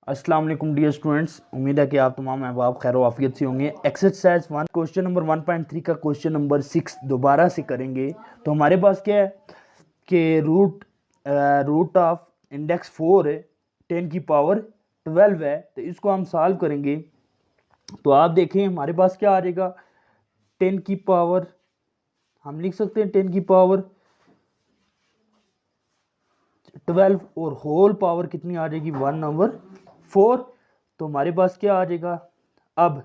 अस्सलाम वालेकुम dear students, उम्मीद है कि आप तमाम अहबाब खैर वाफियत से होंगे। एक्सरसाइज 1 क्वेश्चन नंबर 1.3 का क्वेश्चन नंबर 6 दोबारा से करेंगे। तो हमारे पास क्या है कि रूट ऑफ इंडेक्स 4 है, 10 की पावर 12 है। तो इसको हम सॉल्व करेंगे। तो आप देखें हमारे पास क्या आ जाएगा, 10 की पावर हम लिख सकते हैं 10 की पावर 12 और होल पावर कितनी आ जाएगी 1/4। तो हमारे पास क्या आ जाएगा, अब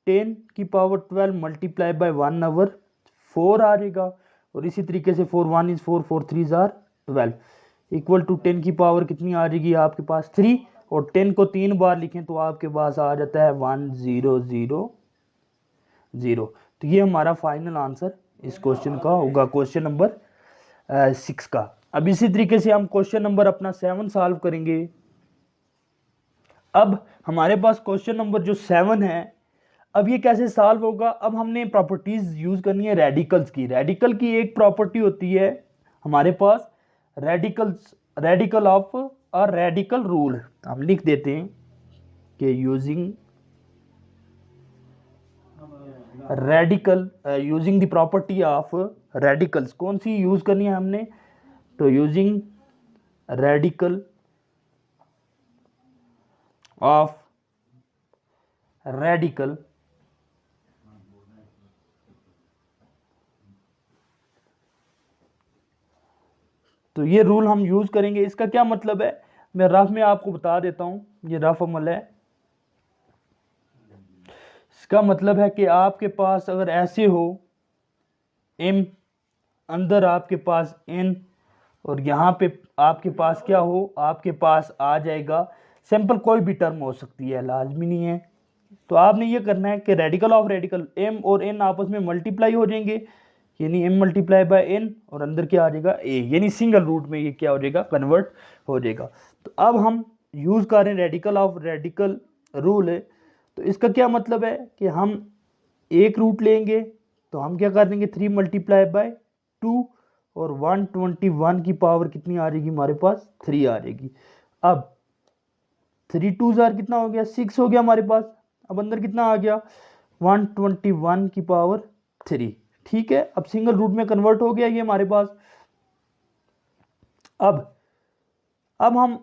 10 की पावर 12 मल्टीप्लाई बाय 1/4 आ जाएगा। और इसी तरीके से 4 1 इज 4 4 3 जार 12 इक्वल टू 10 की पावर कितनी आ जाएगी आपके पास 3। और 10 को 3 बार लिखें तो आपके पास आ जाता है 1000। तो ये हमारा फाइनल आंसर इस क्वेश्चन का होगा, क्वेश्चन नंबर 6 का। अब इसी तरीके से हम क्वेश्चन नंबर अपना 7 सॉल्व करेंगे। अब हमारे पास क्वेश्चन नंबर जो 7 है, अब ये कैसे सॉल्व होगा। अब हमने प्रॉपर्टीज यूज करनी है रेडिकल्स की। रेडिकल की एक प्रॉपर्टी होती है हमारे पास रेडिकल ऑफ और रेडिकल रूल। हम लिख देते हैं कि using the property of radicals. कौन सी यूज करनी है हमने, तो यूजिंग रेडिकल ऑफ रेडिकल तो ये रूल हम यूज करेंगे। इसका क्या मतलब है, मैं रफ में आपको बता देता हूं। ये रफ अमल है। इसका मतलब है कि आपके पास अगर ऐसे हो m, अंदर आपके पास n, और यहाँ पे आपके पास क्या हो, आपके पास आ जाएगा सिंपल कोई भी टर्म हो सकती है, लाजमी नहीं है। तो आपने ये करना है कि रेडिकल ऑफ रेडिकल m और n आपस में मल्टीप्लाई हो जाएंगे, यानी m मल्टीप्लाई बाय n, और अंदर क्या आ जाएगा a, यानी सिंगल रूट में ये क्या हो जाएगा, कन्वर्ट हो जाएगा। तो अब हम यूज कर रहे हैं रेडिकल ऑफ रेडिकल रूल है। तो इसका क्या मतलब है कि हम एक रूट लेंगे तो हम क्या कर देंगे 3 मल्टीप्लाई बाय 2, और 121 की पावर कितनी आ जाएगी हमारे पास 3 आ जाएगी। अब 3 2 जार कितना हो गया 6 हो गया हमारे पास। अब अंदर कितना आ गया 121 की पावर 3। ठीक है, अब सिंगल रूट में कन्वर्ट हो गया ये हमारे पास। अब हम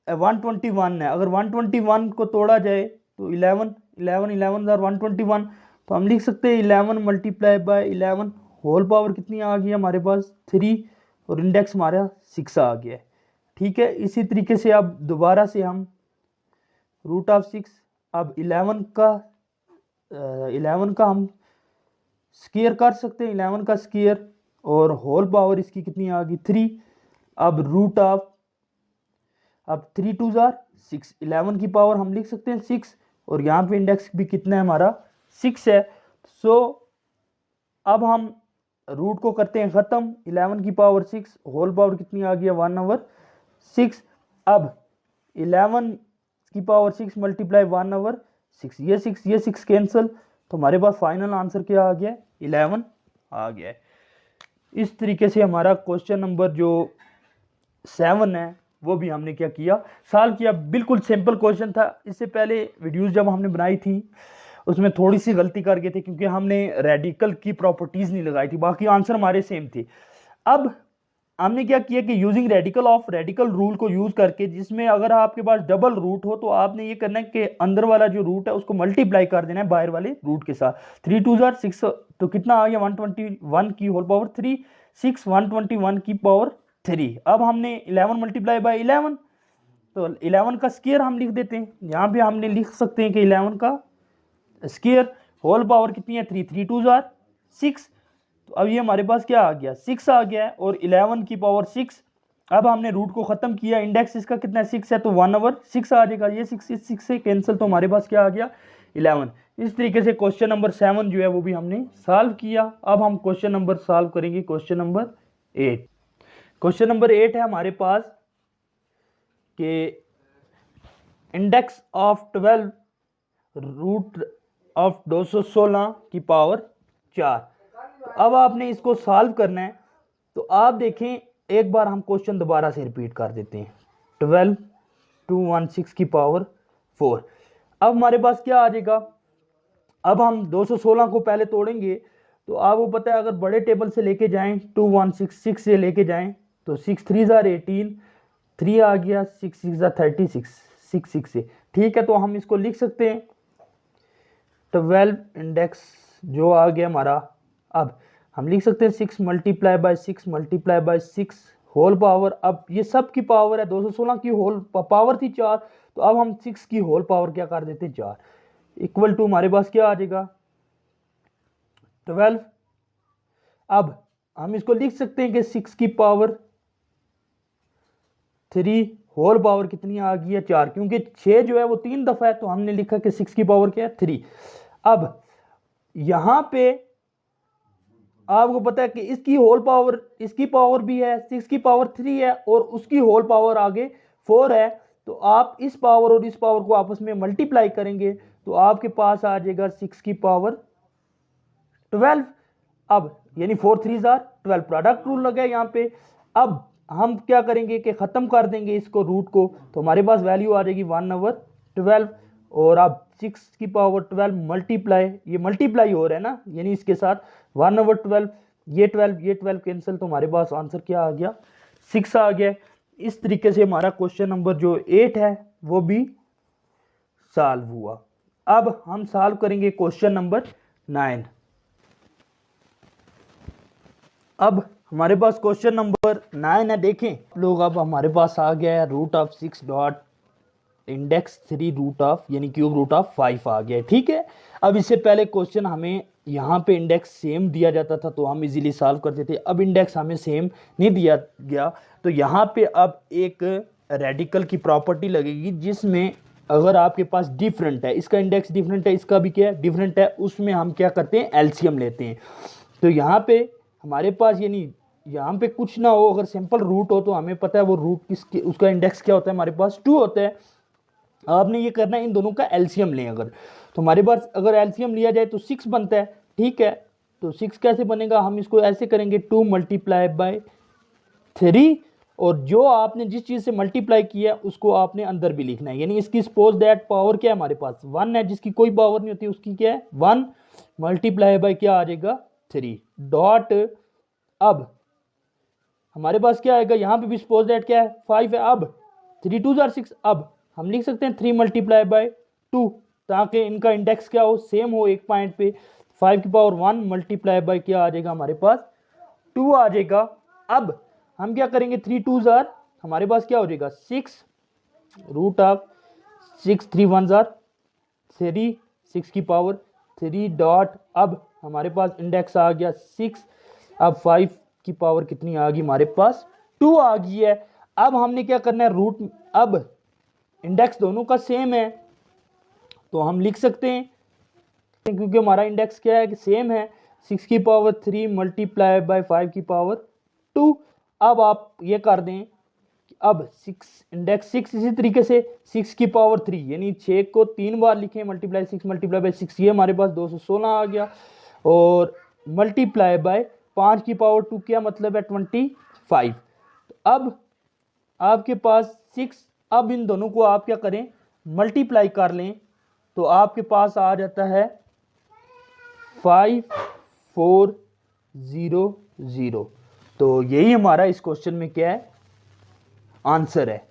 121 है, अगर 121 को तोड़ा जाए तो 11 11 11 121। तो हम लिख सकते हैं 11 मल्टीप्लाई बाय 11 होल पावर कितनी आ गई हमारे पास 3, और इंडेक्स हमारा 6 आ गया है। ठीक है, इसी तरीके से अब दोबारा से हम रूट ऑफ 6, अब 11 का हम स्क्वायर कर सकते हैं, 11 का स्क्वायर, और होल पावर इसकी कितनी आ गई 3। अब रूट ऑफ, अब 3 2 जार 6, 11 की पावर हम लिख सकते हैं 6, और यहाँ पे इंडेक्स भी कितना है हमारा 6 है। सो अब हम रूट को करते हैं ख़त्म, 11 की पावर 6 होल पावर कितनी आ गई 1/6। अब 11 की पावर 6 मल्टीप्लाई 1/6, ये 6 कैंसिल, तो हमारे पास फाइनल आंसर क्या आ गया 11 आ गया है। इस तरीके से हमारा क्वेश्चन नंबर जो 7 है वो भी हमने क्या किया, सॉल्व किया। बिल्कुल सिंपल क्वेश्चन था। इससे पहले वीडियोस जब हमने बनाई थी उसमें थोड़ी सी गलती कर गए थे, क्योंकि हमने रेडिकल की प्रॉपर्टीज नहीं लगाई थी, बाकी आंसर हमारे सेम थे। अब हमने क्या किया कि using radical of radical rule को यूज करके, जिसमें अगर आपके पास डबल रूट हो तो आपने ये करना है कि अंदर वाला जो रूट है उसको मल्टीप्लाई कर देना है बाहर वाले रूट के साथ। 3 2 जार 6, तो कितना आ गया 121 की होल पावर 3, 6 121 की पावर 3। अब हमने 11 मल्टीप्लाई बाय 11, तो 11 का स्क्वायर हम लिख देते हैं। यहाँ पे हमने लिख सकते हैं कि 11 का स्क्वायर होल पावर कितनी है 3 3 2 जार 6। तो अब ये हमारे पास क्या आ गया 6 आ गया है, और 11 की पावर 6। अब हमने रूट को खत्म किया, इंडेक्स इसका कितना है 6 है, तो 1/6 आ जाएगा। ये 6 से कैंसिल, तो हमारे पास क्या आ गया 11। इस तरीके से क्वेश्चन नंबर 7 जो है वो भी हमने सॉल्व किया। अब हम क्वेश्चन नंबर सॉल्व करेंगे, क्वेश्चन नंबर 8। क्वेश्चन नंबर 8 है हमारे पास कि इंडेक्स ऑफ 12 रूट ऑफ 216 की पावर 4। तो अब आपने इसको सॉल्व करना है। तो आप देखें, एक बार हम क्वेश्चन दोबारा से रिपीट कर देते हैं। 12 216 की पावर 4। अब हमारे पास क्या आ जाएगा, अब हम 216 को पहले तोड़ेंगे तो आपको पता है अगर बड़े टेबल से लेके जाएं 2166 से लेके जाएं तो 6 3 जार 18, 3 आ गया, 6 6 जार 36, 6 6 से, ठीक है। तो हम इसको लिख सकते हैं 12 इंडेक्स जो आ गया हमारा। अब हम लिख सकते हैं 6 multiply by 6 multiply by 6 whole power. अब ये सब की पावर है, 216 की होल पावर थी 4, तो अब हम 6 की होल पावर क्या कर देते हैं 4, इक्वल टू हमारे पास क्या आ जाएगा 12। अब हम इसको लिख सकते हैं कि 6 की पावर 3 होल पावर कितनी आ गई है 4, क्योंकि 6 जो है वो 3 दफा है तो हमने लिखा कि 6 की पावर क्या है 3। अब यहां पे आपको पता है कि इसकी होल पावर, इसकी पावर भी है, 6 की पावर 3 है और उसकी होल पावर आगे 4 है, तो आप इस पावर और इस पावर को आपस में मल्टीप्लाई करेंगे तो आपके पास आ जाएगा 6 की पावर 12। अब यानी 4 3 जार 12, प्रोडक्ट रूल लगा है यहाँ पे। अब हम क्या करेंगे कि खत्म कर देंगे इसको रूट को, तो हमारे पास वैल्यू आ जाएगी 1/12। और अब 6 की पावर 12 मल्टीप्लाई, ये मल्टीप्लाई हो रहा है ना, यानी इसके साथ 1/12, ये 12 कैंसिल, तो हमारे पास आंसर क्या आ गया 6 आ गया। इस तरीके से हमारा क्वेश्चन नंबर जो 8 है वो भी सॉल्व हुआ। अब हम सॉल्व करेंगे क्वेश्चन नंबर 9। अब हमारे पास क्वेश्चन नंबर 9 है, देखें लोग। अब हमारे पास आ गया है root of 6 dot index 3 root of यानी क्यूब रूट ऑफ 5 आ गया है, ठीक है। अब इससे पहले क्वेश्चन हमें यहाँ पे इंडेक्स सेम दिया जाता था तो हम इजीली सॉल्व करते थे। अब इंडेक्स हमें सेम नहीं दिया गया तो यहाँ पे अब एक रेडिकल की प्रॉपर्टी लगेगी जिसमें अगर आपके पास डिफरेंट है, इसका इंडेक्स डिफरेंट है, इसका भी क्या है डिफरेंट है, उसमें हम क्या करते हैं एलसीएम लेते हैं। तो यहाँ पे हमारे पास यानी यहाँ पे कुछ ना हो, अगर सिंपल रूट हो तो हमें पता है वो रूट किसके, उसका इंडेक्स क्या होता है हमारे पास 2 होता है। आपने ये करना है इन दोनों का एलसीएम लें अगर, तो हमारे पास अगर एलसीएम लिया जाए तो 6 बनता है, ठीक है। तो 6 कैसे बनेगा, हम इसको ऐसे करेंगे 2 मल्टीप्लाई बाय 3, और जो आपने जिस चीज़ से मल्टीप्लाई किया है उसको आपने अंदर भी लिखना है, यानी इसकी सपोज दैट पावर क्या है हमारे पास 1 है, जिसकी कोई पावर नहीं होती उसकी क्या है 1 मल्टीप्लाई बाय क्या आ जाएगा 3 डॉट। अब हमारे पास क्या आएगा, यहाँ पे भी सपोज दैट क्या है 5 है, अब 3 2 जार 6, अब हम लिख सकते हैं 3 मल्टीप्लाई बाय 2 ताकि इनका इंडेक्स क्या हो सेम हो एक पॉइंट पे। 5 की पावर 1 मल्टीप्लाई बाय क्या आ जाएगा हमारे पास 2 आ जाएगा। अब हम क्या करेंगे 3 2 जार हमारे पास क्या हो जाएगा 6 रूट ऑफ 6 3 1 जार 3, 6 की पावर 3 डॉट। अब हमारे पास इंडेक्स आ गया 6, अब 5 की पावर कितनी आ गई हमारे पास 2 आ गई है। अब हमने क्या करना है रूट, अब इंडेक्स दोनों का सेम है तो हम लिख सकते हैं क्योंकि हमारा इंडेक्स क्या है कि सेम है 6 की पावर 3 मल्टीप्लाई बाय 5 की पावर 2। अब आप ये कर दें, अब 6 इंडेक्स 6 इसी तरीके से 6 की पावर 3 यानी 6 को 3 बार लिखें मल्टीप्लाई 6 मल्टीप्लाई बाय 6, ये हमारे पास 216 आ गया, और मल्टीप्लाई बाय 5 की पावर 2 क्या मतलब है 25। अब आपके पास 6, अब इन दोनों को आप क्या करें मल्टीप्लाई कर लें तो आपके पास आ जाता है 5400। तो यही हमारा इस क्वेश्चन में क्या है आंसर है,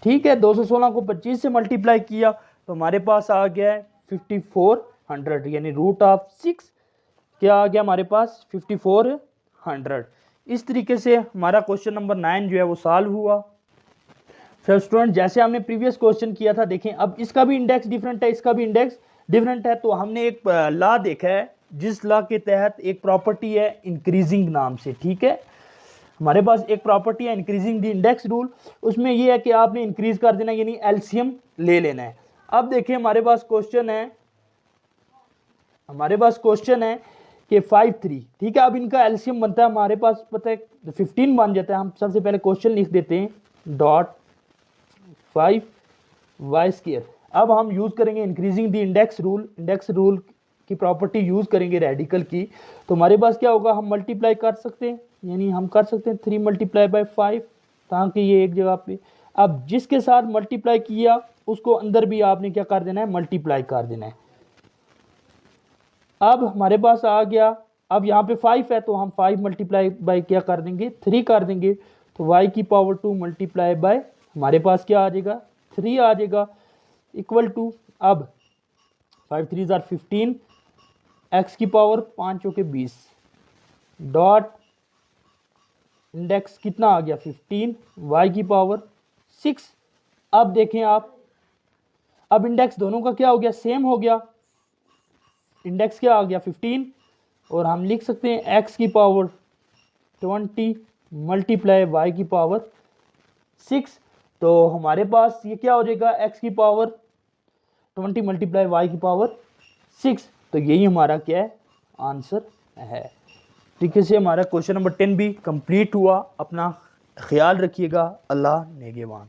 ठीक है। 216 को 25 से मल्टीप्लाई किया तो हमारे पास आ गया है 5400, यानी रूट ऑफ 6 क्या आ गया हमारे पास 5400। इस तरीके से हमारा क्वेश्चन नंबर 9 जो है वो सॉल्व हुआ। फिर स्टूडेंट जैसे हमने प्रीवियस क्वेश्चन किया था, देखें अब इसका भी इंडेक्स डिफरेंट है, इसका भी इंडेक्स डिफरेंट है, तो हमने एक लॉ देखा है जिस लॉ के तहत एक प्रॉपर्टी है इंक्रीजिंग नाम से, ठीक है। हमारे पास एक प्रॉपर्टी है इंक्रीजिंग द इंडेक्स रूल, उसमें यह है कि आपने इंक्रीज कर देना यानी एलसीएम ले लेना है। अब देखिए हमारे पास क्वेश्चन है कि 5 3, ठीक है। अब इनका एलसीएम बनता है हमारे पास पता है 15 बन जाता है। हम सबसे पहले क्वेश्चन लिख देते हैं डॉट 5y²। अब हम यूज करेंगे इंक्रीजिंग द इंडेक्स रूल की प्रॉपर्टी यूज करेंगे रेडिकल की, तो हमारे पास क्या होगा हम मल्टीप्लाई कर सकते हैं, यानी हम कर सकते हैं 3 मल्टीप्लाई बाय 5 ताकि ये एक जगह पे। अब जिसके साथ मल्टीप्लाई किया उसको अंदर भी आपने क्या कर देना है, मल्टीप्लाई कर देना है। अब हमारे पास आ गया, अब यहाँ पे 5 है तो हम 5 मल्टीप्लाई बाय क्या कर देंगे, 3 कर देंगे। तो y की पावर 2 मल्टीप्लाई बाय हमारे पास क्या आ जाएगा, 3 आ जाएगा, इक्वल टू, अब 5 3 आर 15, x की पावर 5 चौके 20, डॉट इंडेक्स कितना आ गया 15, y की पावर 6। अब देखें आप, अब इंडेक्स दोनों का क्या हो गया, सेम हो गया, इंडेक्स क्या आ गया 15, और हम लिख सकते हैं x की पावर 20 मल्टीप्लाई y की पावर 6। तो हमारे पास ये क्या हो जाएगा, x की पावर 20 मल्टीप्लाई y की पावर 6। तो यही हमारा क्या है, आंसर है। तरीके से हमारा क्वेश्चन नंबर 10 भी कंप्लीट हुआ। अपना ख्याल रखिएगा। अल्लाह नेगेवान।